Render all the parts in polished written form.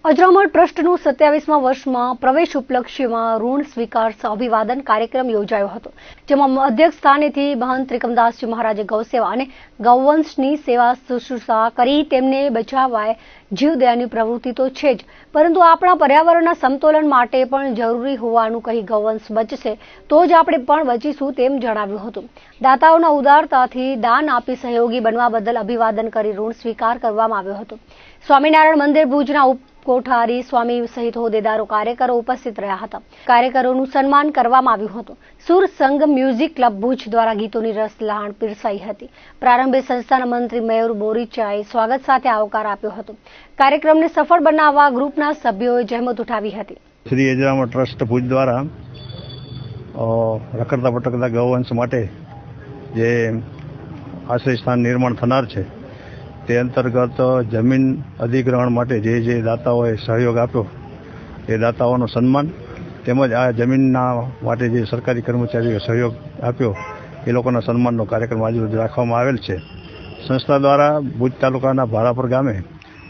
અજરામર ટ્રસ્ટનું 27મા વર્ષમાં પ્રવેશ ઉપલક્ષ્યમાં ઋણ સ્વીકાર અભિવાદન કાર્યક્રમ યોજાયો હતો, જેમાં અધ્યક્ષ સ્થાનેથી મહંત ત્રિકમદાસજી મહારાજે ગૌસેવા અને ગૌવંશની સેવા શુશ્રૂષા કરી તેમને બચાવવા જીવદયાની પ્રવૃત્તિ તો છે જ, પરંતુ આપણા પર્યાવરણના સમતોલન માટે પણ જરૂરી હોવાનું કહી ગૌવંશ બચશે તો જ આપણે પણ બચીશું તેમ જણાવ્યું હતું. દાતાઓના ઉદારતાથી દાન આપી સહયોગી બનવા બદલ અભિવાદન કરી ઋણ સ્વીકાર કરવામાં આવ્યો હતો. સ્વામિનારાયણ મંદિર ભુજના કોઠારી સ્વામી સહિત હોદ્દેદારો કાર્યકરો ઉપસ્થિત રહ્યા હતા. કાર્યકરોનું સન્માન કરવામાં આવ્યું હતું. સુર સંઘ મ્યુઝિક ક્લબ ભુજ દ્વારા ગીતોની રસલહાણ પીરસાઈ હતી. પ્રારંભે સંસ્થાના મંત્રી મયુર બોરીચાએ સ્વાગત સાથે આવકાર આપ્યો હતો. કાર્યક્રમને સફળ બનાવવા ગ્રુપના સભ્યોએ જહેમત ઉઠાવી હતી. શ્રી અજરામર ટ્રસ્ટ ભુજ દ્વારા રખડતા ભટકતા ગૌવંશ માટે જે આશ્રય સ્થાન નિર્માણ થનાર છે તે અંતર્ગત જમીન અધિગ્રહણ માટે જે દાતાઓએ સહયોગ આપ્યો એ દાતાઓનું સન્માન તેમજ આ જમીનના માટે જે સરકારી કર્મચારીઓએ સહયોગ આપ્યો એ લોકોના સન્માનનો કાર્યક્રમ આજે રાખવામાં આવેલ છે. સંસ્થા દ્વારા ભુજ તાલુકાના ભારાપર ગામે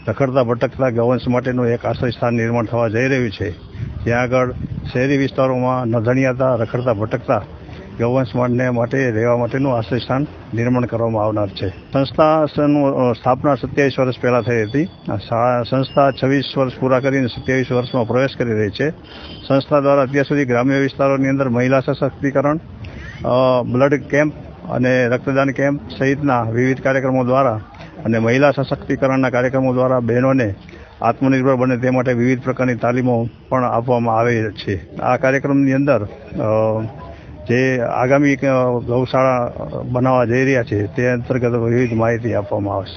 રખડતા ભટકતા ગૌવંશ માટેનું એક આશ્રય સ્થાન નિર્માણ થવા જઈ રહ્યું છે. ત્યાં આગળ શહેરી વિસ્તારોમાં નધણિયાતા રખડતા ભટકતા ગૌવંશ માટે રહેવા માટેનું આશ્રય સ્થાન નિર્માણ કરવામાં આવનાર છે. સંસ્થાનું સ્થાપના 27 વર્ષ પહેલાં થઈ હતી. સંસ્થા 26 વર્ષ પૂરા કરીને 27 વર્ષમાં પ્રવેશ કરી રહી છે. સંસ્થા દ્વારા અત્યાર સુધી ગ્રામ્ય વિસ્તારોની અંદર મહિલા સશક્તિકરણ, બ્લડ કેમ્પ અને રક્તદાન કેમ્પ સહિતના વિવિધ કાર્યક્રમો દ્વારા અને મહિલા સશક્તિકરણના કાર્યક્રમો દ્વારા બહેનોને આત્મનિર્ભર બને તે માટે વિવિધ પ્રકારની તાલીમો પણ આપવામાં આવે છે. આ કાર્યક્રમની અંદર જે આગામી ગૌશાળા બનાવવા જઈ રહ્યા છે તે અંતર્ગત વિવિધ માહિતી આપવામાં આવશે.